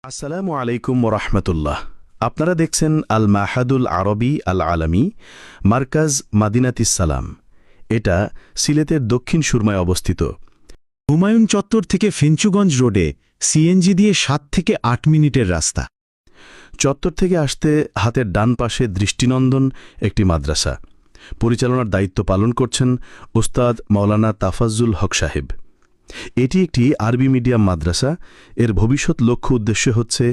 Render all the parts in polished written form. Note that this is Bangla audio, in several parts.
আসসালামু আলাইকুম ওরহমতুল্লাহ। আপনারা দেখছেন আল মাহাদুল আরবি আল আলামী, মার্কাজ মাদিনাতিসালাম। এটা সিলেটের দক্ষিণ সুরমায় অবস্থিত। হুমায়ুন চত্বর থেকে ফেঞ্চুগঞ্জ রোডে সিএনজি দিয়ে 7 থেকে 8 মিনিটের রাস্তা। চত্বর থেকে আসতে হাতের ডান পাশে দৃষ্টিনন্দন একটি মাদ্রাসা। পরিচালনার দায়িত্ব পালন করছেন ওস্তাদ মাওলানা তাফাজ্জুল হক সাহেব। এটি একটি আরবি মিডিয়াম মাদ্রাসা। এর ভবিষ্যৎ লক্ষ্য উদ্দেশ্য হচ্ছে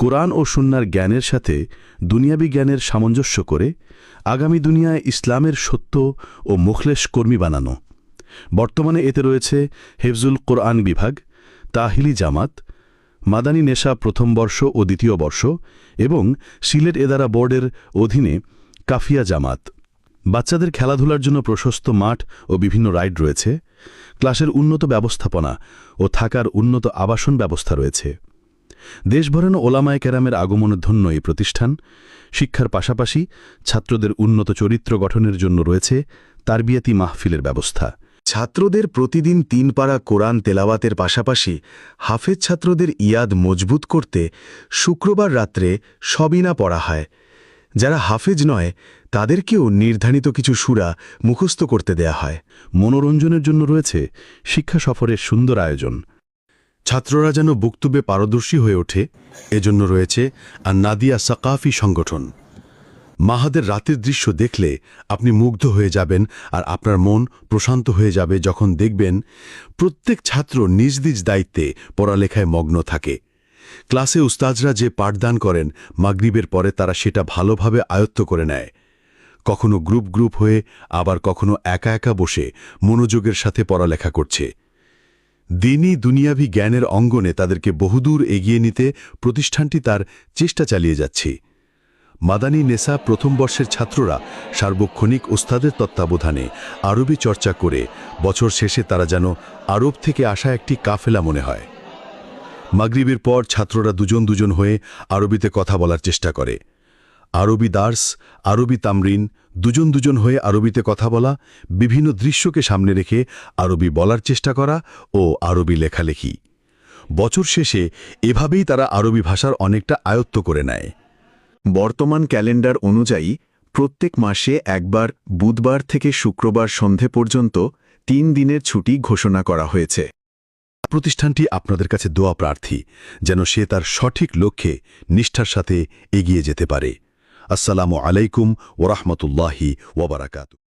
কোরআন ও সুন্নাহর জ্ঞানের সাথে দুনিয়াবি জ্ঞানের সামঞ্জস্য করে আগামী দুনিয়ায় ইসলামের সত্য ও মুখলেস কর্মী বানানো। বর্তমানে এতে রয়েছে হেফজুল কোরআন বিভাগ, তাহিলি জামাত, মাদানী নেশা প্রথম বর্ষ ও দ্বিতীয় বর্ষ এবং সিলেট এদারা বোর্ডের অধীনে কাফিয়া জামাত। বাচ্চাদের খেলাধুলার জন্য প্রশস্ত মাঠ ও বিভিন্ন রাইড রয়েছে। ক্লাসের উন্নত ব্যবস্থাপনা ও থাকার উন্নত আবাসন ব্যবস্থা রয়েছে। দেশভরানো ওলামায়ে কেরামের আগমনের ধন্য এই প্রতিষ্ঠান। শিক্ষার পাশাপাশি ছাত্রদের উন্নত চরিত্র গঠনের জন্য রয়েছে তারবিয়াতি মাহফিলের ব্যবস্থা। ছাত্রদের প্রতিদিন 3 পারা কোরআন তেলাওয়াতের পাশাপাশি হাফেজ ছাত্রদের ইয়াদ মজবুত করতে শুক্রবার রাত্রে সবিনা পড়া হয়। যারা হাফেজ নয় তাদেরকেও নির্ধারিত কিছু সূরা মুখস্থ করতে দেয়া হয়। মনোরঞ্জনের জন্য রয়েছে শিক্ষা সফরের সুন্দর আয়োজন। ছাত্ররা যেন বক্তব্যে পারদর্শী হয়ে ওঠে, এজন্য রয়েছে আর নাদিয়া সাকাফি সংগঠন। মাহাদের রাতের দৃশ্য দেখলে আপনি মুগ্ধ হয়ে যাবেন আর আপনার মন প্রশান্ত হয়ে যাবে যখন দেখবেন প্রত্যেক ছাত্র নিজ নিজ দায়িত্বে পড়ালেখায় মগ্ন থাকে। ক্লাসে উস্তাজরা যে পাঠদান করেন, মাগরিবের পরে তারা সেটা ভালোভাবে আয়ত্ত করে নেয়। কখনো গ্রুপ গ্রুপ হয়ে, আবার কখনো একা একা বসে মনোযোগের সাথে পড়ালেখা করছে। দিনই দুনিয়াভি জ্ঞানের অঙ্গনে তাদেরকে বহুদূর এগিয়ে নিতে প্রতিষ্ঠানটি তার চেষ্টা চালিয়ে যাচ্ছে। মাদানী নেশা প্রথম বর্ষের ছাত্ররা সার্বক্ষণিক ওস্তাদের তত্ত্বাবধানে আরবি চর্চা করে বছর শেষে তারা যেন আরব থেকে আসা একটি কাফেলা মনে হয়। মাগরিবের পর ছাত্ররা দুজন দুজন হয়ে আরবিতে কথা বলার চেষ্টা করে। আরবি দার্স, আরবি তামরিন, দুজন দুজন হয়ে আরবিতে কথা বলা, বিভিন্ন দৃশ্যকে সামনে রেখে আরবি বলার চেষ্টা করা ও আরবি লেখালেখি। বছর শেষে এভাবেই তারা আরবি ভাষার অনেকটা আয়ত্ত করে নেয়। বর্তমান ক্যালেন্ডার অনুযায়ী প্রত্যেক মাসে একবার বুধবার থেকে শুক্রবার সন্ধে পর্যন্ত 3 দিনের ছুটি ঘোষণা করা হয়েছে। প্রতিষ্ঠানটি আপনাদের কাছে দোয়া প্রার্থী যেন সে তার সঠিক লক্ষ্যে নিষ্ঠার সাথে এগিয়ে যেতে পারে। আসসালামু আলাইকুম ওরহমতুল্লাহি ওয়াবারাকাতুহু।